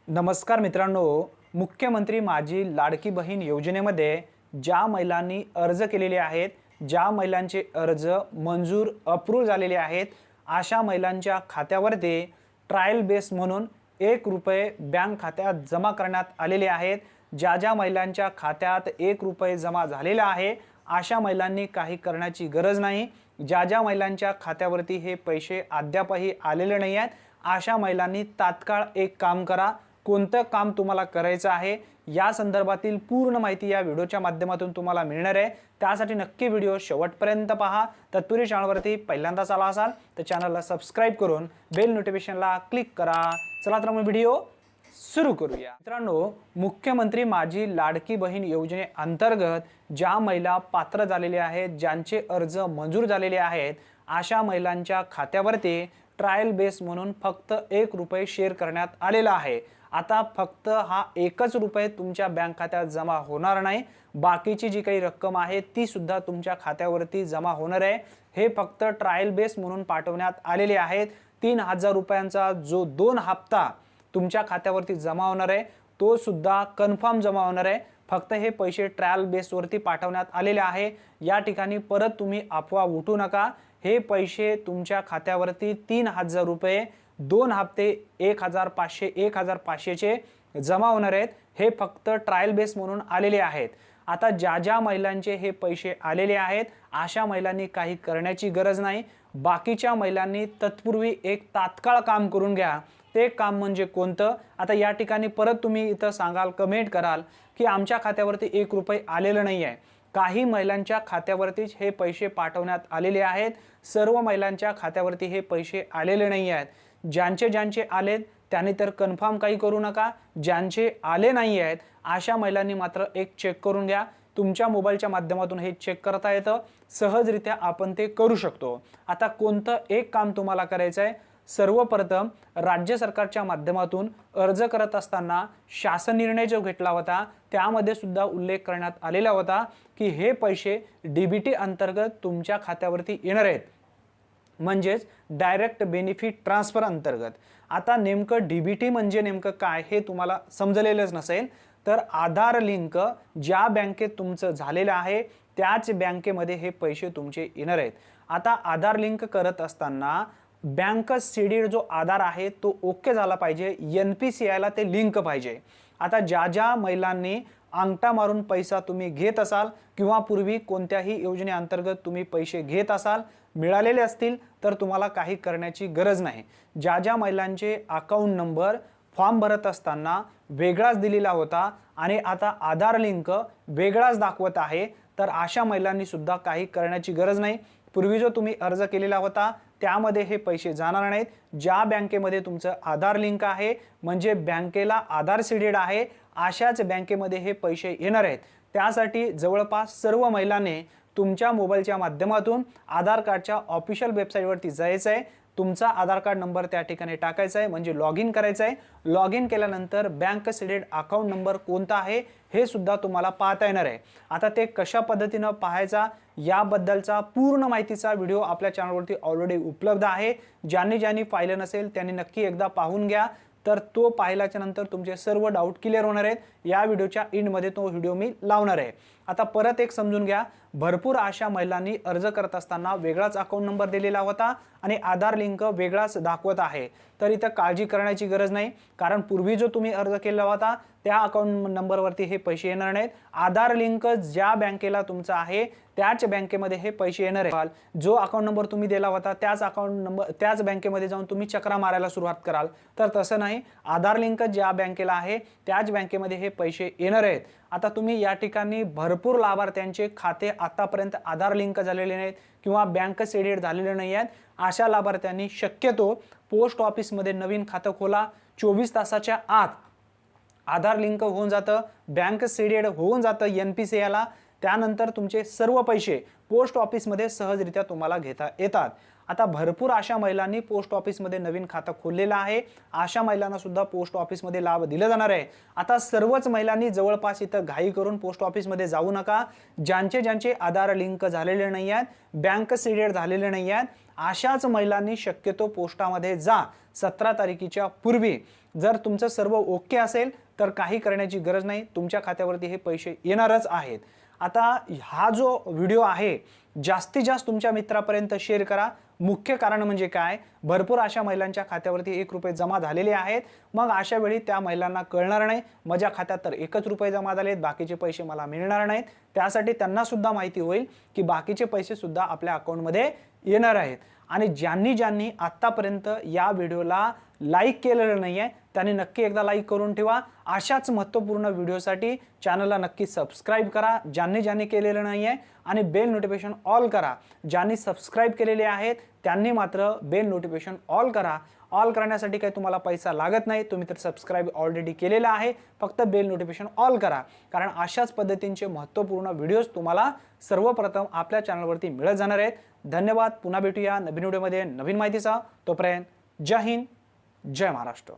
नमस्कार मित्रांनो, मुख्यमंत्री माझी लाडकी बहीण योजनेमध्ये ज्या महिलांनी अर्ज केलेले आहेत, ज्या महिलांचे अर्ज मंजूर अप्रूव्ह झालेले आहेत, अशा महिलांच्या खात्यावरती ट्रायल बेस म्हणून ₹1 बँक खात्यात जमा करण्यात आलेले आहेत। ज्या महिलांच्या खात्यात ₹1 जमा झालेला आहे, अशा महिलांनी काही करण्याची गरज नाही। ज्या महिलांच्या खात्यावरती हे पैसे अद्यापही आलेले नाही आहेत, अशा महिलांनी तात्काळ एक काम करा। कोणतं काम तुम्हाला करायचं आहे या संदर्भातील पूर्ण माहिती या व्हिडिओच्या माध्यमातून तुम्हाला मिळणार आहे। त्यासाठी नक्की व्हिडिओ शेवटपर्यंत पहा। तत्पूर्वी चॅनलवरती पहिल्यांदाच आला असाल तर चॅनलला सबस्क्राइब करून बेल नोटिफिकेशनला क्लिक करा। चला तर मग व्हिडिओ सुरू करूया। मित्रांनो, मुख्यमंत्री माझी लाडकी बहीण योजनेअंतर्गत ज्या महिला पात्र झालेल्या आहेत, ज्यांचे अर्ज मंजूर झालेले आहेत, अशा महिलांच्या खात्यावरती ट्रायल बेस म्हणून फक्त ₹1 शेअर करण्यात आलेला आहे। आता फक्त हा ₹1 तुमच्या बँक खात्यात जमा होणार नाही, बाकीची जी काही रक्कम आहे ती सुद्धा तुमच्या खात्यावरती जमा होणार आहे। हे फक्त ट्रायल बेस म्हणून पाठवण्यात आलेले आहेत। ₹3000 जो 2 हप्ता तुमच्या खात्यावरती जमा होणार आहे तो सुद्धा कन्फर्म जमा होणार आहे। फक्त हे पैसे ट्रायल बेसवरती पाठवण्यात आलेले आहे। या ठिकाणी परत तुम्ही अफवा उठू नका। हे पैसे तुमच्या खात्यावरती ₹3000 2 हप्ते 1500 1500 चे जमा होणार आहेत। हे फक्त ट्रायल बेस म्हणून आलेले आहेत। आता ज्या महिलांचे हे पैसे आलेले आहेत, अशा महिलांनी काही करण्याची गरज नाही। बाकीच्या महिलांनी तत्पूर्वी एक तात्काळ काम करून घ्या। ते काम म्हणजे कोणतं? आता या ठिकाणी परत तुम्ही इथं सांगाल, कमेंट कराल की आमच्या खात्यावरती ₹1 आलेलं नाही आहे। काही महिलांच्या खात्यावरतीच हे पैसे पाठवण्यात आलेले आहेत। सर्व महिलांच्या खात्यावरती हे पैसे आलेले नाही आहेत। ज्यांचे आलेत त्यांनी तर कन्फर्म काही करू नका। ज्यांचे आले नाही आहेत, अशा महिलांनी मात्र एक चेक करून घ्या। तुमच्या मोबाईलच्या माध्यमातून हे चेक करता येतं, सहजरित्या आपण ते करू शकतो। आता कोणतं एक काम तुम्हाला करायचं आहे? सर्वप्रथम राज्य सरकारच्या माध्यमातून अर्ज करत असताना शासन निर्णय जो घेतला होता त्यामध्ये सुद्धा उल्लेख करण्यात आलेला होता की हे पैसे डीबीटी अंतर्गत तुमच्या खात्यावरती येणार आहेत, म्हणजेच डायरेक्ट बेनिफिट ट्रान्सफर अंतर्गत। आता नेमकं डीबीटी म्हणजे नेमकं काय हे तुम्हाला समजलेलंच नसेल तर आधार लिंक ज्या बँकेत तुमचं झालेलं आहे त्याच बँकेमध्ये हे पैसे तुमचे येणार आहेत। आता आधार लिंक करत असताना बँक सीडीड जो आधार आहे तो ओके झाला पाहिजे, NPCI ला ते लिंक पाहिजे। आता ज्या महिलांनी अंगठा मारून पैसा तुम्ही घेत असाल किंवा पूर्वी कोणत्याही योजनेअंतर्गत तुम्ही पैसे घेत असाल, मिळालेले असतील तर तुम्हाला काही करण्याची गरज नाही। ज्या महिलांचे अकाउंट नंबर फॉर्म भरत असताना वेगळाच दिलेला होता आणि आता आधार लिंक वेगळाच दाखवत आहे, तर अशा महिलांनी सुद्धा काही करण्याची गरज नाही। पूर्वी जो तुम्ही अर्ज केलेला होता त्यामध्ये हे पैसे जाणार नाहीत। ज्या बँकेमध्ये तुमचं आधार लिंक आहे, म्हणजे बँकेला आधार सीडेड आहे, अशाच बँकेमध्ये हे पैसे येणार आहेत। त्यासाठी जवळपास सर्व महिलांनी तुमच्या मोबाईलच्या माध्यमातून आधार कार्डच्या ऑफिशियल वेबसाईटवरती जायचं आहे। तुमचा आधार कार्ड नंबर त्या ठिकाणी टाकायचा आहे, म्हणजे लॉग इन करायचं आहे। लॉग इन केल्यानंतर बँक सीडेड अकाउंट नंबर कोणता आहे हे सुद्धा तुम्हाला पाहता येणार आहे। आता ते कशा पद्धतीने पाहायचा याबद्दलचा पूर्ण माहितीचा व्हिडिओ आपल्या चॅनलवरती ऑलरेडी उपलब्ध आहे। ज्यांनी पाहिलं नसेल त्यांनी नक्की एकदा पाहून घ्या, तर तो पाहिल्याच्या नंतर तुमचे सर्व डाऊट क्लिअर होणार आहेत। या व्हिडिओच्या एंडमध्ये तो व्हिडिओ मी लावणार आहे। आता परत एक समजून घ्या, भरपूर अशा महिलांनी अर्ज करत असताना वेगळाच अकाउंट नंबर दिलेला होता आणि आधार लिंक वेगळाच दाखवत आहे। तर इथं काळजी करण्याची गरज नाही, कारण पूर्वी जो तुम्ही अर्ज केला होता त्या अकाउंट नंबरवरती हे पैसे येणार नाहीत। आधार लिंक ज्या बँकेला तुमचा आहे त्याच बँकेमध्ये हे पैसे येणार आहेत। जो अकाउंट नंबर तुम्ही दिला होता त्याच बँकेमध्ये जाऊन तुम्ही चक्रा मारायला सुरुवात कराल, तर तसं नाही। आधार लिंक ज्या बँकेला आहे त्याच बँकेमध्ये हे पैसे येणार आहेत। आता तुम्ही या ठिकाणी भरपूर लाभार्थ्यांचे खाते आतापर्यंत आधार लिंक झालेले नाहीत किंवा बँक सीडेड झालेले नाही आहेत, अशा लाभार्थ्यांनी शक्यतो पोस्ट ऑफिसमध्ये नवीन खातं खोला। 24 तासाच्या आत आधार लिंक होऊन जातं, बँक सीडेड होऊन जातं NPCI ला। त्यानंतर तुमचे सर्व पैसे पोस्ट ऑफिसमध्ये सहजरित्या तुम्हाला घेता येतात। आता भरपूर अशा महिलांनी पोस्ट ऑफिसमध्ये नवीन खातं खोललेलं आहे, अशा महिलांना सुद्धा पोस्ट ऑफिसमध्ये लाभ दिला जाणार आहे। आता सर्वच महिलांनी जवळपास इथं घाई करून पोस्ट ऑफिसमध्ये जाऊ नका। ज्यांचे आधार लिंक झालेले नाही आहेत, बँक सीडेड झालेले नाही आहेत, अशाच महिलांनी शक्यतो पोस्टामध्ये जा 17 तारखेच्या पूर्वी. जर तुमचं सर्व ओके असेल तर काही करण्याची गरज नाही, तुमच्या खात्यावरती हे पैसे येणारच आहेत. आता हा जो व्हिडिओ आहे जास्तीत जास्त तुमच्या मित्रापर्यंत शेअर करा. मुख्य कारण म्हणजे काय, भरपूर अशा महिलांच्या खात्यावरती 1 रुपये जमा झालेले आहेत. मग अशा वेळी त्या महिलांना कळणार नाही माझ्या खात्यात तर 1च रुपये जमा झालेत, बाकीचे पैसे मला मिळणार नाहीत. त्यासाठी त्यांना सुद्धा माहिती होईल की बाकीचे पैसे सुद्धा आपल्या अकाउंटमध्ये येणार आहेत. आणि ज्यांनी आतापर्यंत या व्हिडिओला लाईक केलेलं नाहीये त्यांनी नक्की एकदा लाईक करून ठेवा. अशाच महत्त्वपूर्ण व्हिडिओसाठी चॅनलला नक्की सबस्क्राईब करा ज्यांनी केलेलं नाहीये, आणि बेल नोटिफिकेशन ऑल करा. ज्यांनी सबस्क्राईब केलेले आहेत त्यांनी मात्र बेल नोटिफिकेशन ऑल करा. ऑल करण्यासाठी काही तुम्हाला पैसा लागत नाही, तुम्ही तर सबस्क्राईब ऑलरेडी केलेला आहे, फक्त बेल नोटिफिकेशन ऑल करा. कारण अशाच पद्धतींचे महत्त्वपूर्ण व्हिडिओज तुम्हाला सर्वप्रथम आपल्या चॅनलवरती मिळत जाणार आहेत. धन्यवाद. पुन्हा भेटूया नवीन व्हिडिओमध्ये नवीन माहितीसह. तोपर्यंत जय हिंद, जय महाराष्ट्र.